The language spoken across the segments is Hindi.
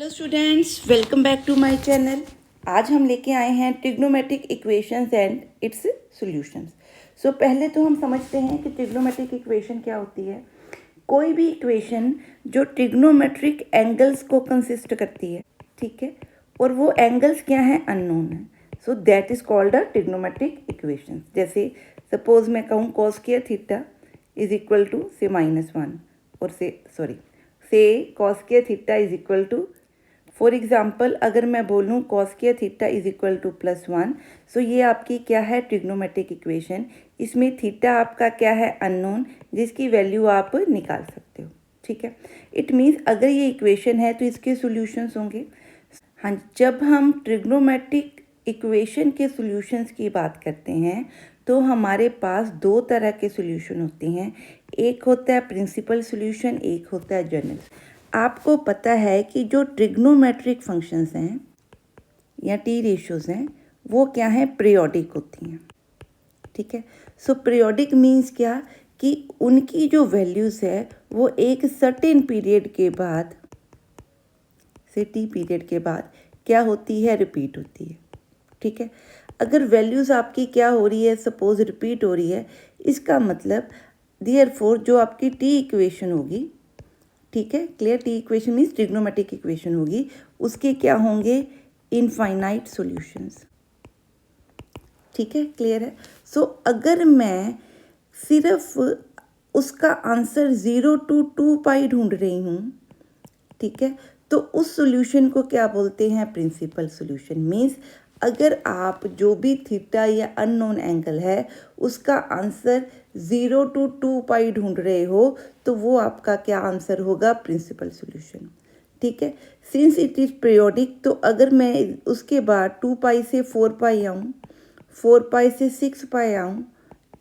Hello students, welcome back to my channel. आज हम लेके आए हैं trigonometric equations and its solutions. So पहले तो हम समझते हैं कि ट्रिग्नोमेट्रिक इक्वेशन क्या होती है। कोई भी इक्वेशन जो ट्रिग्नोमेट्रिक एंगल्स को कंसिस्ट करती है, ठीक है, और वो एंगल्स क्या हैं, अननोन है। So that is called a trigonometric equation. जैसे सपोज मैं कहूँ cos square theta is equal to say -1 और say cos square theta is equal to, for example अगर मैं बोलूँ cos square theta is equal to +1, so ये आपकी क्या है, ट्रिग्नोमेट्रिक इक्वेशन। इसमें थीटा आपका क्या है, अननोन, जिसकी वैल्यू आप निकाल सकते हो, ठीक है। इट मीन्स अगर ये इक्वेशन है तो इसके सॉल्यूशंस होंगे। हाँ, जब हम ट्रिग्नोमेट्रिक इक्वेशन के सॉल्यूशंस की बात करते हैं तो हमारे पास दो तरह के सॉल्यूशन होते हैं। एक होता है प्रिंसिपल सॉल्यूशन, एक होता है जनरल। आपको पता है कि जो ट्रिग्नोमेट्रिक फंक्शंस हैं या टी रेशियोज हैं वो क्या हैं, पीरियोडिक होती हैं, ठीक है। सो पीरियोडिक मीन्स क्या कि उनकी जो वैल्यूज़ है वो एक सर्टेन पीरियड के बाद से टी पीरियड के बाद क्या होती है, रिपीट होती है, ठीक है। अगर वैल्यूज़ आपकी क्या हो रही है, सपोज रिपीट हो रही है, इसका मतलब देयरफॉर जो आपकी टी इक्वेशन होगी, ठीक है, clear, T equation means trigonometric equation होगी, उसके क्या होंगे, इनफाइनाइट सॉल्यूशंस, ठीक है, क्लियर है। सो अगर मैं सिर्फ उसका आंसर 0 to 2π ढूंढ रही हूँ, ठीक है, तो उस सॉल्यूशन को क्या बोलते हैं, प्रिंसिपल सॉल्यूशन। मीन्स अगर आप जो भी थीटा या अननोन एंगल है उसका आंसर 0 to 2π ढूंढ रहे हो तो वो आपका क्या आंसर होगा, प्रिंसिपल सॉल्यूशन, ठीक है। सिंस इट इज़ पीरियोडिक, तो अगर मैं उसके बाद 2π से 4π आऊँ, 4π से 6π आऊँ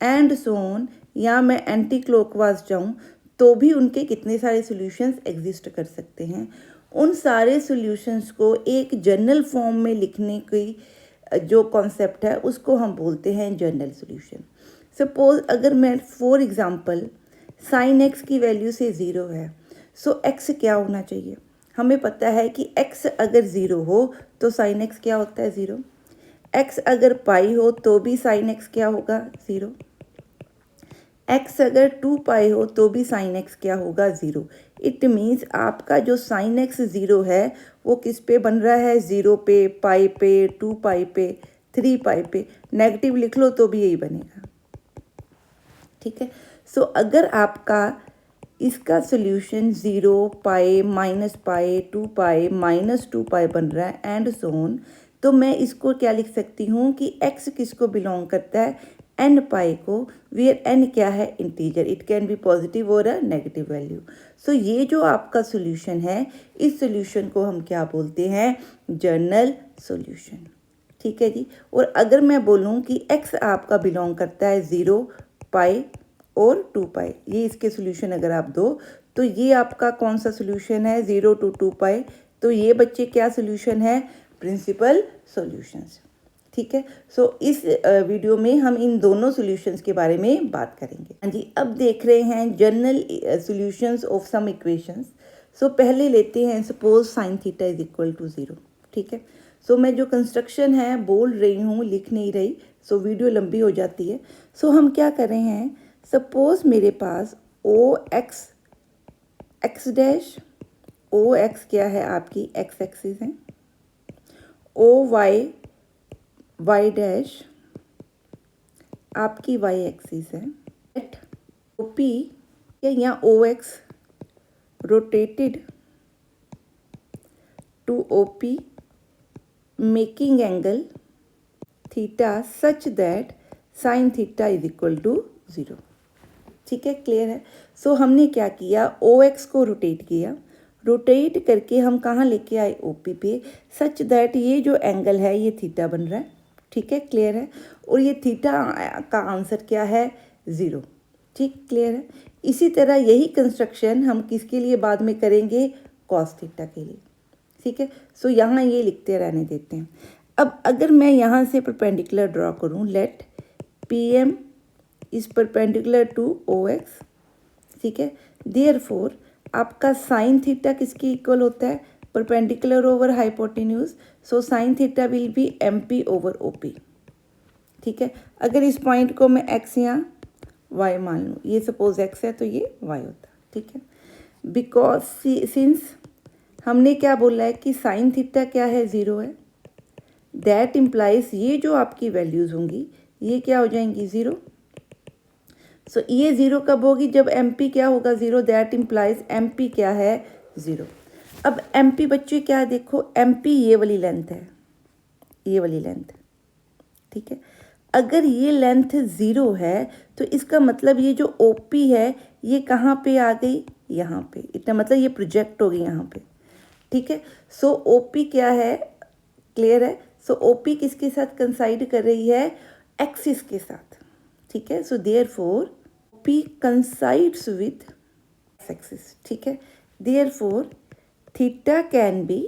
एंड सो ऑन, या मैं एंटी क्लॉकवाइज जाऊँ, तो भी उनके कितने सारे सॉल्यूशंस एग्जिस्ट कर सकते हैं। उन सारे सॉल्यूशंस को एक जनरल फॉर्म में लिखने की जो कॉन्सेप्ट है उसको हम बोलते हैं जनरल सॉल्यूशन। सपोज अगर मैं फॉर एग्जांपल साइन एक्स की वैल्यू से 0 है, सो एक्स क्या होना चाहिए, हमें पता है कि एक्स अगर 0 हो तो साइन एक्स क्या होता है, 0। एक्स अगर पाई हो तो भी साइन एक्स क्या होगा, 0। एक्स अगर 2π हो तो भी साइन एक्स क्या होगा, 0। इट मीन्स आपका जो साइन एक्स 0 है वो किस पे बन रहा है, 0 पे, पाई पे, 2π पे, 3π पे, नेगेटिव लिख लो तो भी यही बनेगा, ठीक है। सो अगर आपका इसका सॉल्यूशन 0π, -π, 2π, -2π बन रहा है एंड सो ऑन, तो मैं इसको क्या लिख सकती हूँ कि x किसको बिलोंग करता है, n पाई को, वेयर n क्या है, integer, it can be positive और अ नेगेटिव वैल्यू। सो ये जो आपका सॉल्यूशन है, इस सॉल्यूशन को हम क्या बोलते हैं, जनरल सॉल्यूशन, ठीक है जी। और अगर मैं बोलूँ कि x आपका बिलोंग करता है 0π और 2π, ये इसके सॉल्यूशन अगर आप दो तो ये आपका कौन सा सॉल्यूशन है, 0 to 2π, तो ये बच्चे क्या सॉल्यूशन है, प्रिंसिपल सॉल्यूशंस, ठीक है। सो इस वीडियो में हम इन दोनों सॉल्यूशंस के बारे में बात करेंगे। हाँ जी, अब देख रहे हैं general solutions of some equations. So पहले लेते हैं suppose sine theta is equal to 0, ठीक है। सो मैं जो कंस्ट्रक्शन है बोल रही हूँ, लिख नहीं रही, सो वीडियो लंबी हो जाती है। सो हम क्या कर रहे हैं, सपोज मेरे पास O X dash, O X क्या है, आपकी एक्स एक्सिस है, ओ वाई डैश आपकी वाई एक्सिस है, एट ओ पी या O X rotated to O P making angle theta such that sine theta is equal to 0, ठीक है, क्लियर है। सो हमने क्या किया, ओ एक्स को रोटेट किया, रोटेट करके हम कहाँ लेके आए, ओ पी पे, सच दैट ये जो एंगल है ये थीटा बन रहा है, ठीक है, क्लियर है। और ये थीटा का आंसर क्या है, 0, ठीक, क्लियर है। इसी तरह यही कंस्ट्रक्शन हम किसके लिए बाद में करेंगे, कॉस थीटा के लिए, ठीक है। सो यहाँ ये लिखते रहने देते हैं। अब अगर मैं यहाँ से परपेंडिकुलर ड्रॉ करूँ, let P M is perpendicular to O X, ठीक है। देयरफॉर आपका साइन थीटा किसके इक्वल होता है, perpendicular over hypotenuse, so sine theta will B MP over OP। ठीक है, अगर इस पॉइंट को मैं x या y मान लूँ, ये सपोज x है तो ये y होता है। ठीक है, बिकॉज सिंस हमने क्या बोला है कि साइन थीटा क्या है, 0 है, दैट इम्प्लाइज ये जो आपकी वैल्यूज़ होंगी ये क्या हो जाएंगी, 0। सो ये 0 कब होगी, जब MP क्या होगा, 0, दैट इम्प्लाइज MP क्या है, 0। अब MP बच्चे क्या है, देखो MP ये वाली लेंथ है, ये वाली लेंथ। ठीक है, अगर ये लेंथ 0 है तो इसका मतलब ये जो OP है ये कहाँ पे आ गई, यहाँ पे, इतना मतलब ये प्रोजेक्ट हो गई यहाँ पे। ठीक है, सो OP क्या है, क्लियर है। सो OP किसके साथ कंसाइड कर रही है, एक्सिस के साथ। ठीक है, so therefore OP coincides with axis. ठीक है, देयरफॉर थीटा कैन बी,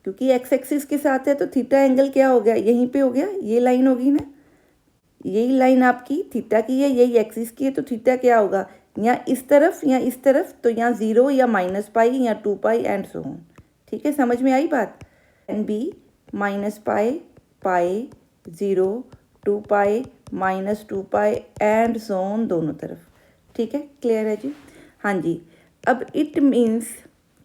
क्योंकि एक्स एक्सिस के साथ है तो थीटा एंगल क्या हो गया, यहीं पे हो गया, ये लाइन होगी ना, यही लाइन आपकी थीटा की है, यही एक्सिस की है, तो थीटा क्या होगा, या इस तरफ या इस तरफ, तो यहाँ 0 या -π या 2π एंड सो ऑन। ठीक है, समझ में आई बात। Can be -π, π, 0, 2π, -2π and so on, दोनों तरफ। ठीक है, क्लियर है जी। हाँ जी, अब इट मीन्स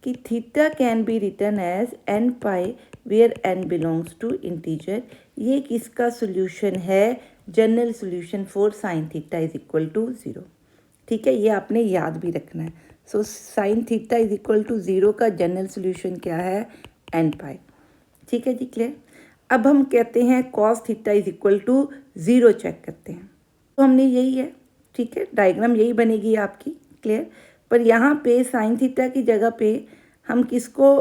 कि theta can be written as n π where n belongs to integer. ये किसका सोल्यूशन है, general solution for sine theta is equal to 0। ठीक है, ये आपने याद भी रखना है। So sine theta is equal to 0 का जनरल सोल्यूशन क्या है, n π। ठीक है जी, क्लियर। अब हम कहते हैं cos theta is equal to 0 check करते हैं, तो हमने यही है। ठीक है, डायग्राम यही बनेगी आपकी, क्लियर। पर यहाँ पे साइन थीटा की जगह पे हम किसको,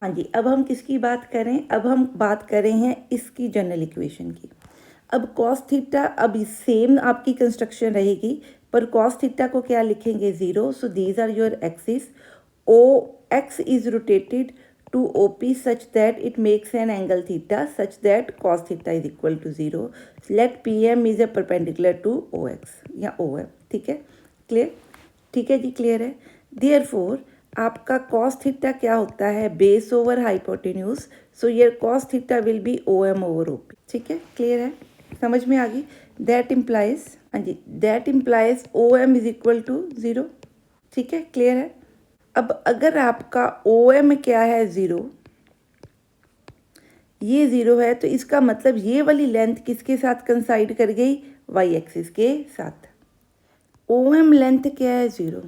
हाँ जी, अब हम किसकी बात करें, अब हम बात कर रहे हैं इसकी जनरल इक्वेशन की। अब कॉस थीटा, अब सेम आपकी कंस्ट्रक्शन रहेगी, पर कॉस थीटा को क्या लिखेंगे, 0। So these are your axis, OX is rotated to OP such that it makes an angle theta such that cos theta is equal to 0. Let PM is a perpendicular to OX या OM। ठीक है, क्लियर। ठीक है जी, क्लियर है। Therefore आपका cos थीटा क्या होता है, बेस ओवर हाइपोटेन्यूज, सो ये cos theta will B OM over OP। ठीक है, क्लियर है, समझ में आ गई। दैट इम्प्लाइज, हाँ जी, that implies OM is equal to 0। ठीक है, क्लियर है। अब अगर आपका OM क्या है, 0, ये 0 है, तो इसका मतलब ये वाली लेंथ किसके साथ कंसाइड कर गई, y एक्सिस के साथ। OM लेंथ क्या है, 0।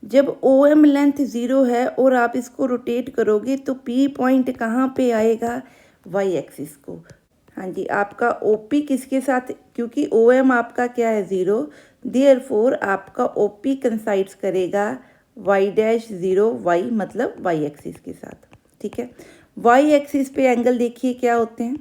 जब OM लेंथ 0 है और आप इसको रोटेट करोगे तो P पॉइंट कहाँ पे आएगा, y एक्सिस को। हाँ जी, आपका OP किसके साथ, क्योंकि OM आपका क्या है, 0, देयरफॉर आपका OP कंसाइड्स करेगा y'0, y मतलब y एक्सिस के साथ। ठीक है, y एक्सिस पे एंगल देखिए क्या होते हैं,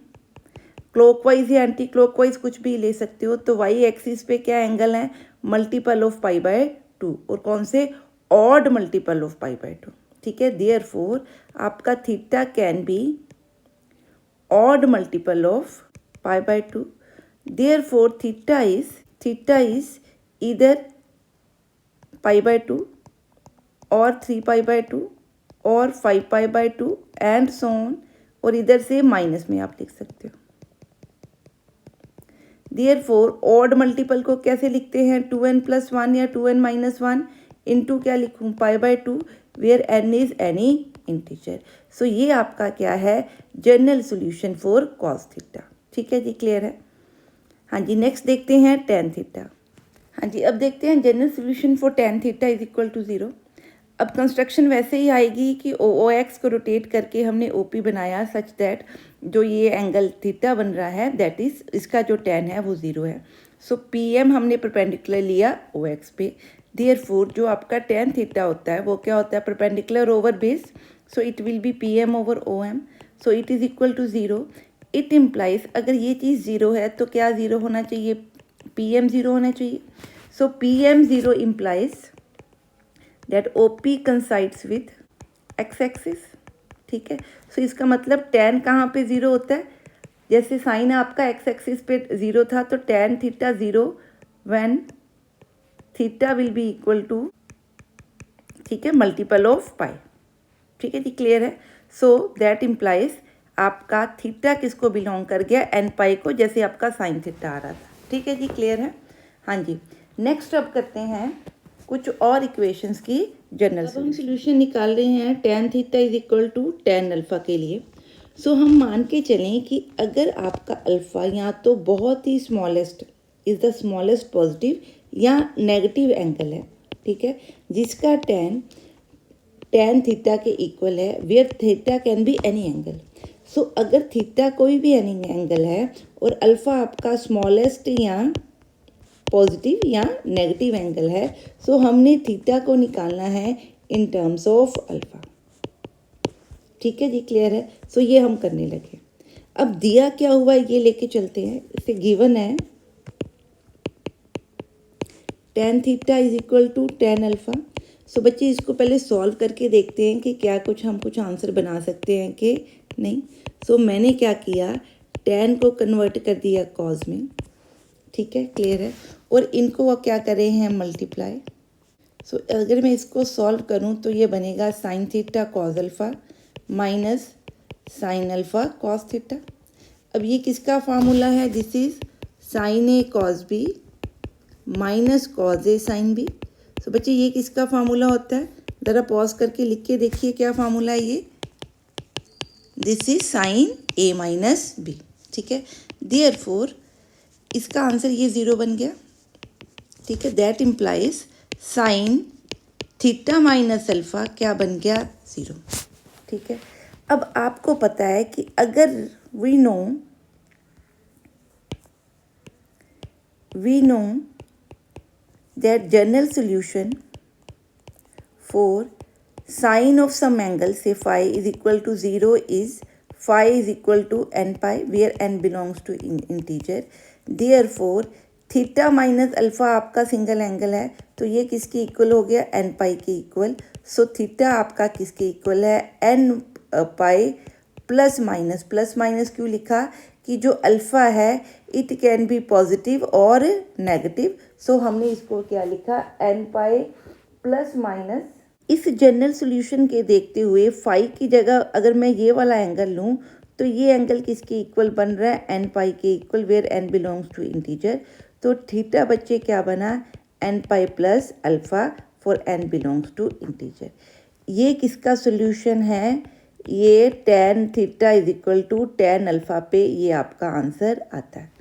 क्लॉकवाइज या एंटी क्लॉकवाइज कुछ भी ले सकते हो। तो y एक्सिस पे क्या एंगल है, मल्टीपल ऑफ π/2, और कौन से, ऑड मल्टीपल ऑफ π/2। ठीक है, देयरफॉर आपका theta can be odd multiple of π/2। Therefore theta is इधर π/2 और 3π/2 और 5π/2 एंड सो ऑन, और इधर से माइनस में आप लिख सकते हो। देयरफॉर ऑड मल्टीपल को कैसे लिखते हैं, 2n+1 या 2n-1 इंटू क्या लिखूँ, π/2 where n is any integer. So ये आपका क्या है, general solution for cos theta. ठीक है जी, क्लियर है। हाँ जी, नेक्स्ट देखते हैं टेन थीटा। हाँ जी, अब देखते हैं general solution for tan theta is equal to 0। अब कंस्ट्रक्शन वैसे ही आएगी कि OX को रोटेट करके हमने OP बनाया सच दैट जो ये एंगल थीटा बन रहा है, दैट इज़ इसका जो टेन है वो 0 है। सो PM हमने परपेंडिकुलर लिया OX पे, देयरफॉर जो आपका टेन थीटा होता है वो क्या होता है, perpendicular over base, so it will be PM over OM, so it is equal to 0। It implies अगर ये चीज़ 0 है तो क्या 0 होना चाहिए, PM 0 होना चाहिए। सो PM 0 implies that OP coincides with x axis. ठीक है, सो इसका मतलब tan कहाँ पे 0 होता है, जैसे साइन आपका x एक्सिस पे 0 था, तो tan theta 0 when theta will be equal to, ठीक है, मल्टीपल ऑफ पाई। ठीक है जी, क्लियर है। सो दैट इम्प्लाइज आपका थीटा किसको बिलोंग कर गया, एन पाई को, जैसे आपका साइन थीटा आ रहा था। ठीक है जी, क्लियर है। हाँ जी, नेक्स्ट अब करते हैं कुछ और इक्वेशंस की जनरल। अब हम सोल्यूशन निकाल रहे हैं tan theta is equal to tan alpha के लिए। सो हम मान के चलें कि अगर आपका अल्फ़ा या तो बहुत ही smallest is the smallest positive या नेगेटिव एंगल है, ठीक है, जिसका टेन थीटा के इक्वल है, where theta can be any angle. So अगर थीटा कोई भी एनी एंगल है और अल्फ़ा आपका स्मॉलेस्ट या पॉजिटिव या नेगेटिव एंगल है, सो हमने थीटा को निकालना है इन टर्म्स ऑफ अल्फ़ा। ठीक है जी, क्लियर है। सो ये हम करने लगे। अब दिया क्या हुआ ये लेके चलते हैं। इसे गिवन है tan theta is equal to tan alpha. So बच्चे इसको पहले सॉल्व करके देखते हैं कि क्या हम कुछ आंसर बना सकते हैं कि नहीं। सो मैंने क्या किया, टेन को कन्वर्ट कर दिया कॉज में, ठीक है, क्लियर है, और इनको क्या करे हैं मल्टीप्लाई। सो अगर मैं इसको सॉल्व करूं तो ये बनेगा sine theta cos alpha minus sine alpha cos theta. अब ये किसका फार्मूला है, this is sine A cos B minus cos A sine B. So बच्चे ये किसका फार्मूला होता है, ज़रा पॉज करके लिख के देखिए क्या फार्मूला है ये, this is sine A minus B. ठीक है, देयरफॉर इसका आंसर ये ज़ीरो बन गया। ठीक है, that implies sign theta minus alpha क्या बन गया, ज़ीरो। ठीक है, अब आपको पता है कि अगर we know that general solution for sine of some angle से phi is equal to zero is phi is equal to n pi where n belongs to integer. Therefore theta minus alpha आपका सिंगल एंगल है, तो ये किसके इक्वल हो गया, एन पाई के इक्वल। सो थीटा आपका किसके इक्वल है, एन पाई प्लस माइनस क्यों लिखा कि जो अल्फ़ा है इट कैन बी पॉजिटिव और नेगेटिव। सो हमने इसको क्या लिखा, एन पाई प्लस माइनस। इस जनरल सॉल्यूशन के देखते हुए फाई की जगह अगर मैं ये वाला एंगल लूँ तो ये एंगल किसके इक्वल बन रहा है, एन पाई के equal, where n belongs to integer. तो थीटा बच्चे क्या बना, n pi plus alpha for n belongs to integer. ये किसका सॉल्यूशन है, ये tan theta is equal to tan alpha पे ये आपका आंसर आता है।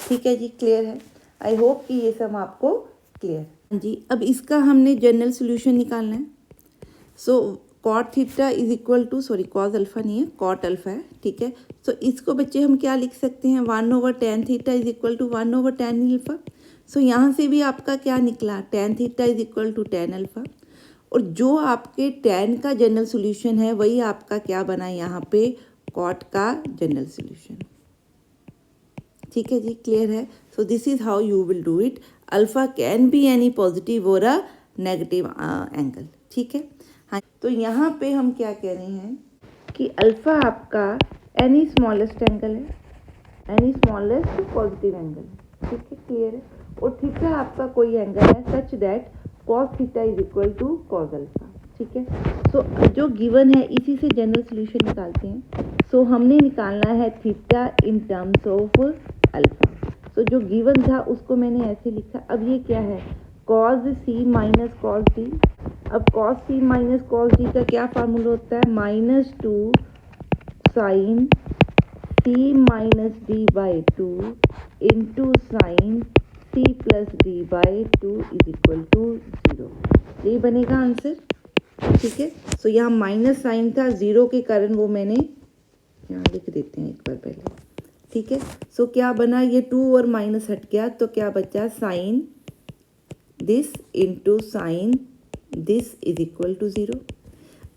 ठीक है जी, क्लियर है। आई होप कि ये सब आपको क्लियर है जी। अब इसका हमने जनरल सॉल्यूशन निकालना है। So cot theta is equal to, sorry cos alpha नहीं है, कॉट अल्फ़ा है। ठीक है, सो इसको बच्चे हम क्या लिख सकते हैं, 1/tan theta is equal to 1/tan alpha. So यहाँ से भी आपका क्या निकला, tan theta is equal to tan alpha, और जो आपके tan का जनरल सॉल्यूशन है वही आपका क्या बना यहाँ पे, कॉट का जनरल सॉल्यूशन। ठीक है जी, क्लियर है। So this is how you will do it. Alpha can be any positive और अ नेगेटिव एंगल। ठीक है, हाँ, तो यहाँ पे हम क्या कह रहे हैं कि अल्फ़ा आपका एनी स्मॉलेस्ट एंगल है, एनी स्मॉलेस्ट पॉजिटिव एंगल है। ठीक है, क्लियर है, और थीटा आपका कोई एंगल है such that cos theta is equal to cos alpha. ठीक है, सो जो गिवन है इसी से जनरल सॉल्यूशन निकालते हैं। सो हमने निकालना है theta in terms of alpha. So जो गिवन था उसको मैंने ऐसे लिखा। अब ये क्या है, cos C minus cos D. अब cos C minus cos D का क्या फार्मूला होता है, -2 sine C minus D by 2 into sine C plus D by 2 is equal to 0। यही बनेगा आंसर। ठीक है, सो यहाँ माइनस साइन था, ज़ीरो के कारण वो मैंने यहाँ लिख देते हैं एक बार पहले। ठीक है, सो क्या बना, ये 2 और माइनस हट गया तो क्या बचा, sine this into sine this is equal to 0।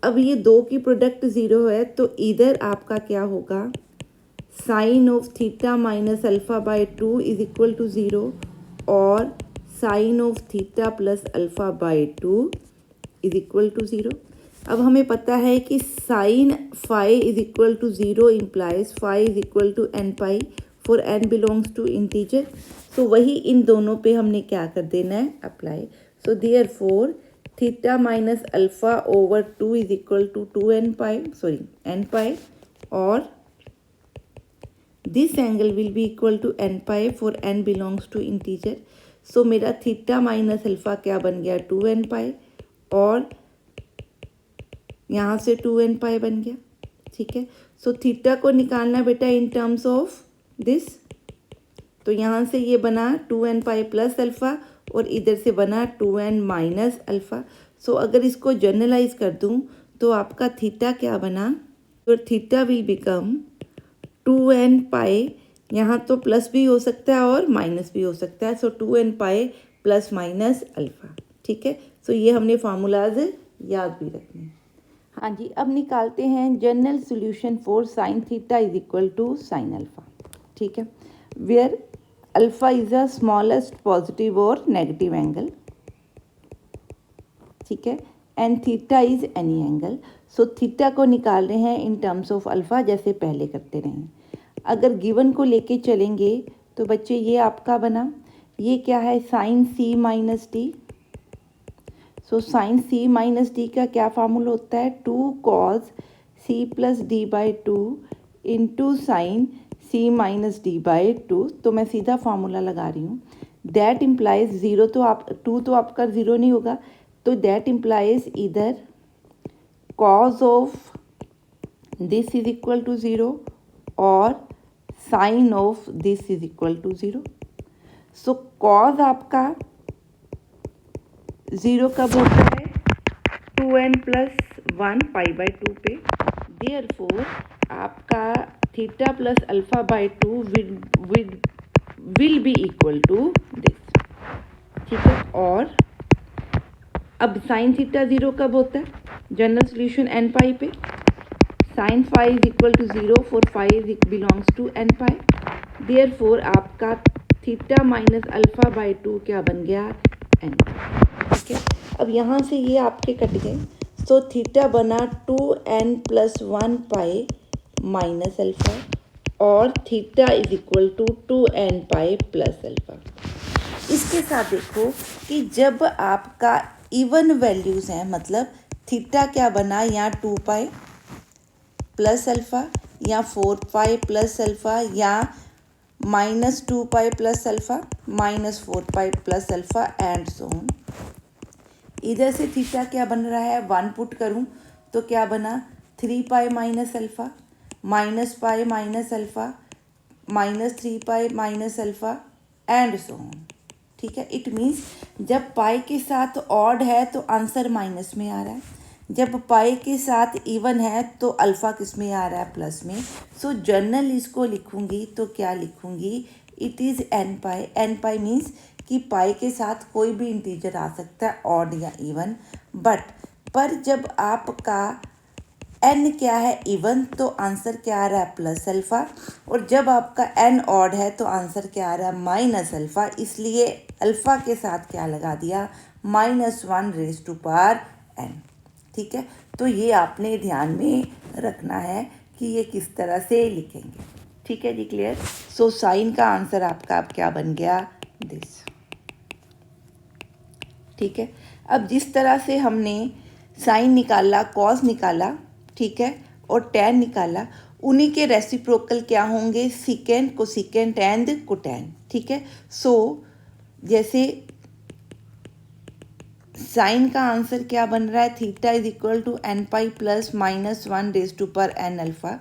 अब ये दो की प्रोडक्ट 0 है तो इधर आपका क्या होगा, sine of theta minus alpha by 2 is equal to 0 और sine of theta plus alpha by 2 is equal to 0। अब हमें पता है कि sine phi is equal to 0 implies phi is equal to n pi for n belongs to integer. So वही इन दोनों पे हमने क्या कर देना है, apply. So therefore theta minus alpha over 2 is equal to 2n pi, sorry n pi, और this angle will be equal to n pi for n belongs to integer. So मेरा थीटा माइनस अल्फा क्या बन गया, 2n पाई, और यहाँ से 2n पाई बन गया। ठीक है, सो थीटा को निकालना बेटा इन टर्म्स ऑफ दिस, तो यहाँ से ये बना 2n पाई प्लस अल्फ़ा और इधर से बना 2n माइनस अल्फ़ा। सो अगर इसको जनरलाइज कर दूँ तो आपका थीटा क्या बना, और थीटा विल बिकम 2n पाई, यहाँ तो प्लस भी हो सकता है और माइनस भी हो सकता है, सो 2n pi plus minus alpha. ठीक है, सो ये हमने फार्मूलाज याद भी रखने हैं। हाँ जी, अब निकालते हैं general solution for sine theta is equal to sine alpha. ठीक है, where alpha is a smallest positive और नेगेटिव एंगल। ठीक है, and theta is any angle. So theta को निकाल रहे हैं इन टर्म्स ऑफ अल्फ़ा, जैसे पहले करते रहे। अगर गिवन को लेके चलेंगे तो बच्चे ये आपका बना, ये क्या है, sine C minus D. So sine C minus D का क्या फार्मूला होता है, 2 cos C plus D by 2 into sine C minus D by 2। तो मैं सीधा फार्मूला लगा रही हूँ, दैट इम्प्लाइज ज़ीरो, तो आप 2 तो आपका ज़ीरो नहीं होगा, तो दैट इम्प्लाइज इधर cos of this is equal to zero और sine of this is equal to zero. So cos आपका ज़ीरो कब होता है, 2n प्लस 1 पाई बाई 2 पे। देयरफॉर आपका theta plus alpha by 2 will be equal to this. ठीक है, और अब साइन थीटा ज़ीरो कब होता है, जनरल सोल्यूशन n पाई पे, sine phi is equal to zero for phi belongs to n pi. Therefore आपका थीटा माइनस अल्फ़ा बाई 2 क्या बन गया, n। ठीक है, अब यहाँ से ये आपके कट गए, सो थीटा बना 2n plus 1 pi minus alpha और theta is equal to 2n pi plus alpha. इसके साथ देखो कि जब आपका इवन वैल्यूज़ हैं, मतलब थीटा क्या बना, या 2 पाई प्लस अल्फ़ा या 4 पाई प्लस अल्फ़ा या minus 2 pi plus alpha minus 4 pi plus alpha and so on. इधर से थीटा क्या बन रहा है, 1 पुट करूं तो क्या बना, 3 पाई minus alpha minus pi minus alpha minus 3 pi minus alpha and so on. ठीक है, इट मीन्स जब पाई के साथ ऑड है तो आंसर माइनस में आ रहा है, जब पाई के साथ इवन है तो अल्फ़ा किस में आ रहा है, प्लस में। सो जनरल इसको लिखूंगी तो क्या लिखूंगी, it is n pi. n pi means कि पाई के साथ कोई भी इंटीजर आ सकता है, ऑड या इवन, पर जब आपका n क्या है, इवन, तो आंसर क्या आ रहा है, प्लस अल्फ़ा, और जब आपका n ऑड है तो आंसर क्या आ रहा है, माइनस अल्फ़ा। इसलिए अल्फ़ा के साथ क्या लगा दिया, -1 रेज़ टू पावर n। ठीक है, तो ये आपने ध्यान में रखना है कि ये किस तरह से लिखेंगे। ठीक है जी, क्लियर। सो साइन का आंसर आपका अब क्या बन गया, दिस। ठीक है, अब जिस तरह से हमने साइन निकाला, कॉस निकाला, ठीक है, और टैन निकाला, उन्हीं के रेसिप्रोकल क्या होंगे, सीकेंट, कोसीकेंट एंड कोटैन। ठीक है, सो जैसे साइन का आंसर क्या बन रहा है, theta is equal to n pi plus -1 raise to power n alpha.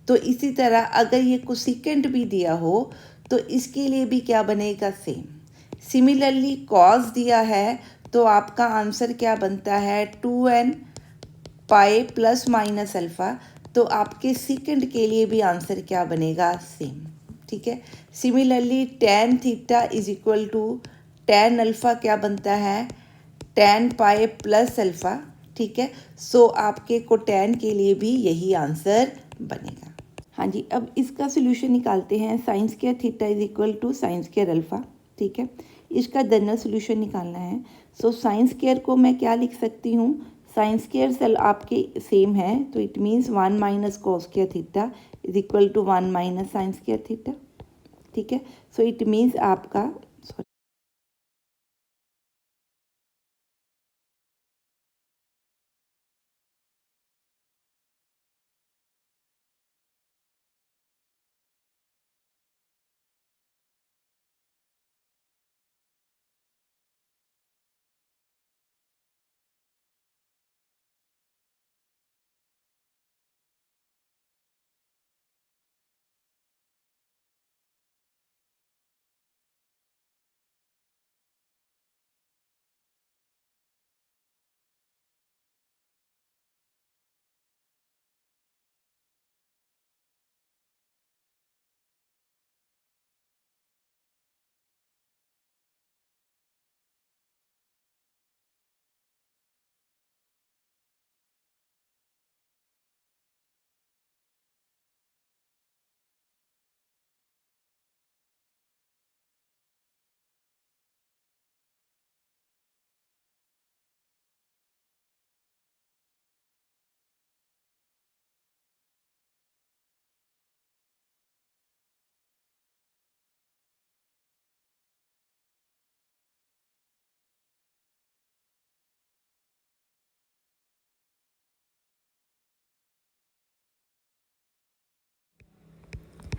तो इसी तरह अगर ये कोसिकेंट भी दिया हो तो इसके लिए भी क्या बनेगा, सेम। सिमिलरली कॉस दिया है तो आपका आंसर क्या बनता है, 2n pi plus minus alpha. तो आपके सीकेंट के लिए भी आंसर क्या बनेगा, सेम। ठीक है, similarly tan theta is equal to tan alpha क्या बनता है, टैन पाई प्लस अल्फ़ा। ठीक है, सो आपके कोटैन के लिए भी यही आंसर बनेगा। हाँ जी, अब इसका सोल्यूशन निकालते हैं, sine square theta is equal to sine square alpha. ठीक है, इसका जनरल सोल्यूशन निकालना है। सो साइन स्क्वायर को मैं क्या लिख सकती हूँ, साइन स्क्वायर सेल आपके सेम है, तो it means 1 minus cos square theta is equal to 1 minus sine square theta. ठीक है, सो इट मीन्स आपका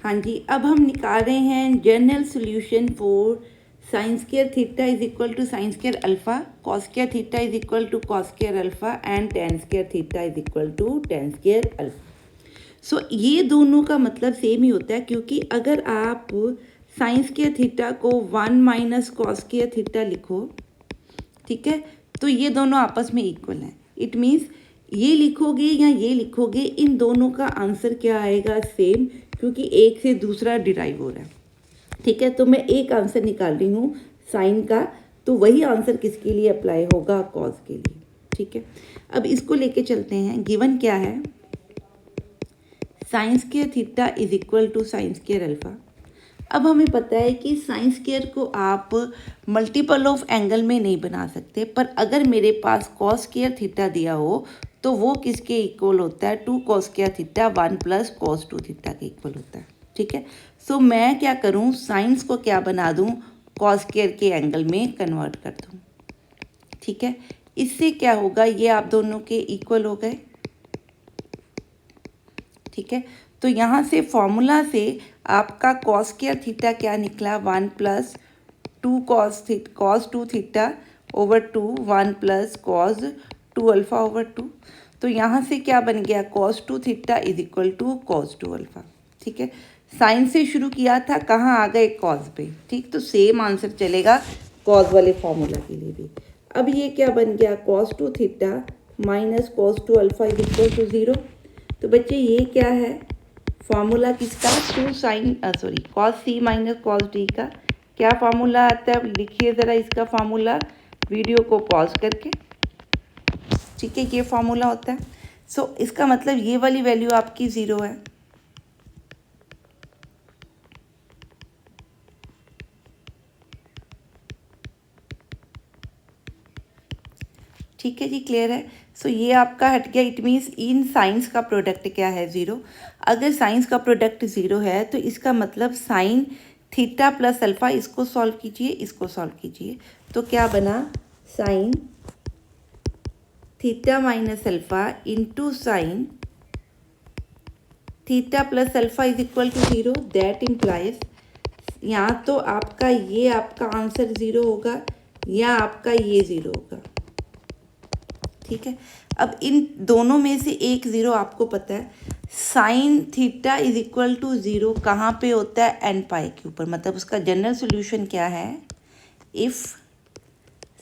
हाँ जी, अब हम निकाल रहे हैं general solution for sine square theta is equal to sine square alpha, cos square theta is equal to cos square alpha and tan square theta is equal to tan square alpha. So ये दोनों का मतलब सेम ही होता है, क्योंकि अगर आप साइन स्क्वायर थीटा को 1 माइनस कॉस स्क्वायर थीटा लिखो, ठीक है, तो ये दोनों आपस में इक्वल हैं। इट मीन्स ये लिखोगे या ये लिखोगे, इन दोनों का आंसर क्या आएगा, सेम, क्योंकि एक से दूसरा डिराइव हो रहा है। ठीक है, तो मैं एक आंसर निकाल रही हूँ साइन का, तो वही आंसर किसके लिए अप्लाई होगा, कॉस के लिए। ठीक है, अब इसको लेके चलते हैं। गिवन क्या है, sine square theta is equal to sine square alpha. अब हमें पता है कि साइन स्क्वायर को आप मल्टीपल ऑफ एंगल में नहीं बना सकते, पर अगर मेरे पास कॉस स्क्वायर थीटा दिया हो तो वो किसके इक्वल होता है, 2 cos square theta 1 plus cos 2 theta के इक्वल होता है। ठीक है, सो मैं क्या करूँ, साइंस को क्या बना दूँ, कॉस स्क्वायर के एंगल में कन्वर्ट कर दूँ। ठीक है, इससे क्या होगा, ये आप दोनों के इक्वल हो गए। ठीक है, तो यहाँ से फॉर्मूला से आपका कॉस स्क्वायर थीटा क्या निकला, 1 plus 2 cos 2 theta over 2, 1 plus cos 2 alpha over 2। तो यहाँ से क्या बन गया, cos 2 theta is equal to cos 2 alpha. ठीक है, साइन से शुरू किया था, कहाँ आ गए, कॉस पे। ठीक, तो सेम आंसर चलेगा कॉस वाले फॉर्मूला के लिए भी। अब ये क्या बन गया, cos 2 theta minus cos 2 alpha is equal to 0। तो बच्चे ये क्या है, फार्मूला किसका, cos C minus cos D का क्या फार्मूला आता है, लिखिए ज़रा इसका फार्मूला वीडियो को पॉज करके। ठीक है, ये फार्मूला होता है। सो इसका मतलब ये वाली वैल्यू आपकी 0 है। ठीक है जी, क्लियर है। सो ये आपका हट गया। इट मीन्स इन साइंस का प्रोडक्ट क्या है, 0। अगर साइंस का प्रोडक्ट 0 है तो इसका मतलब साइन थीटा प्लस अल्फ़ा, इसको सॉल्व कीजिए, इसको सॉल्व कीजिए, तो क्या बना, sine theta minus alpha into sine theta plus alpha is equal to 0। That implies यहाँ तो आपका ये आपका आंसर 0 होगा या आपका ये 0 होगा। ठीक है, अब इन दोनों में से एक 0 आपको पता है, sine theta is equal to 0 कहाँ पे होता है, एन पाई के ऊपर। मतलब उसका जनरल सोल्यूशन क्या है, if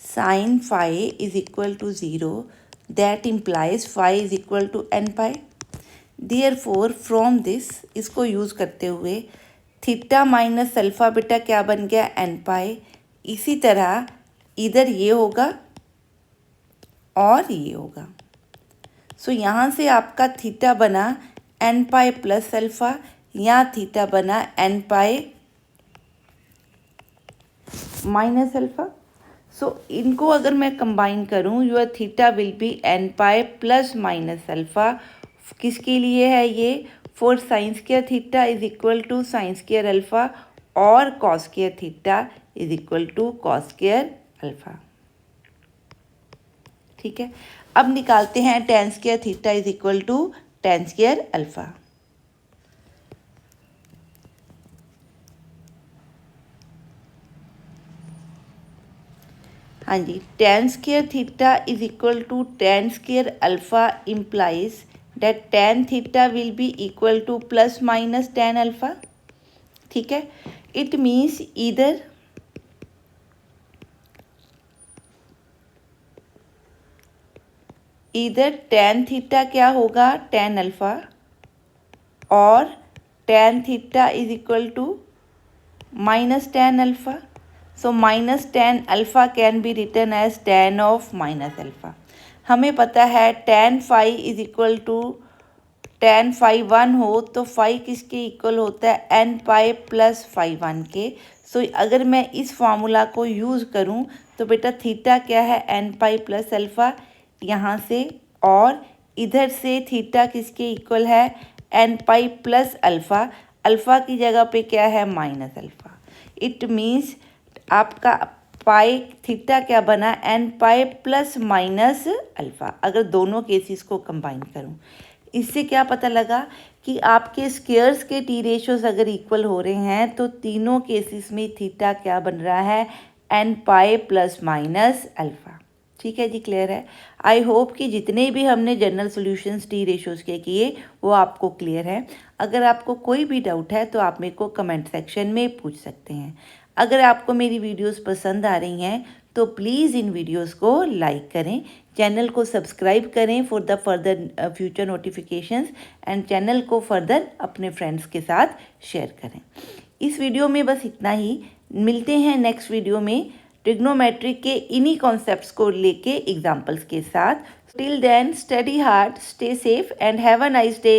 sine phi is equal to 0 that implies phi is equal to n pi. Therefore from this, इसको यूज़ करते हुए थीटा माइनस अल्फ़ा बेटा क्या बन गया, एन पाई। इसी तरह इधर ये होगा और ये होगा। सो यहाँ से आपका थीटा बना एन पाई प्लस अल्फ़ा, यहाँ थीटा बना n pi minus alpha. So इनको अगर मैं कंबाइन करूँ, your theta will be n pi plus minus alpha. किसके लिए है ये, for sine square theta is equal to sine square alpha और cos square theta is equal to cos square alpha. ठीक है, अब निकालते हैं tan square theta is equal to tan square alpha. हाँ जी, ten square theta is equal to tan square alpha implies that tan theta will be equal to plus minus tan alpha. ठीक है, इट मीन्स इधर टेन थीटा क्या होगा, टेन अल्फ़ा, और tan theta is equal to minus tan alpha. So minus tan alpha can be written as tan of minus alpha. हमें पता है tan phi is equal to tan phi 1 हो तो फाई किसके इक्वल होता है, एन पाई प्लस फाई 1 के। सो अगर मैं इस फार्मूला को यूज़ करूं तो बेटा थीटा क्या है, एन पाई प्लस अल्फ़ा यहाँ से, और इधर से थीटा किसके इक्वल है, n pi plus alpha. Alpha की जगह पे क्या है, माइनस अल्फ़ा। इट मीन्स आपका पाई थीटा क्या बना, n pi plus minus alpha. अगर दोनों केसेस को कंबाइन करूं, इससे क्या पता लगा कि आपके स्क्वेयर्स के टी रेशियोज अगर इक्वल हो रहे हैं तो तीनों केसेस में थीटा क्या बन रहा है, n pi plus minus alpha. ठीक है जी, क्लियर है। आई होप कि जितने भी हमने जनरल सॉल्यूशंस टी रेशियोज के किए वो आपको क्लियर है। अगर आपको कोई भी डाउट है तो आप मेरे को कमेंट सेक्शन में पूछ सकते हैं। अगर आपको मेरी वीडियोस पसंद आ रही हैं तो प्लीज़ इन वीडियोस को लाइक करें, चैनल को सब्सक्राइब करें for the further future notifications, and channel को फर्दर अपने फ्रेंड्स के साथ शेयर करें। इस वीडियो में बस इतना ही। मिलते हैं नेक्स्ट वीडियो में ट्रिग्नोमेट्रिक के इन्हीं कॉन्सेप्ट्स को लेके एग्जाम्पल्स के साथ। Till then study hard, stay safe and have a nice day.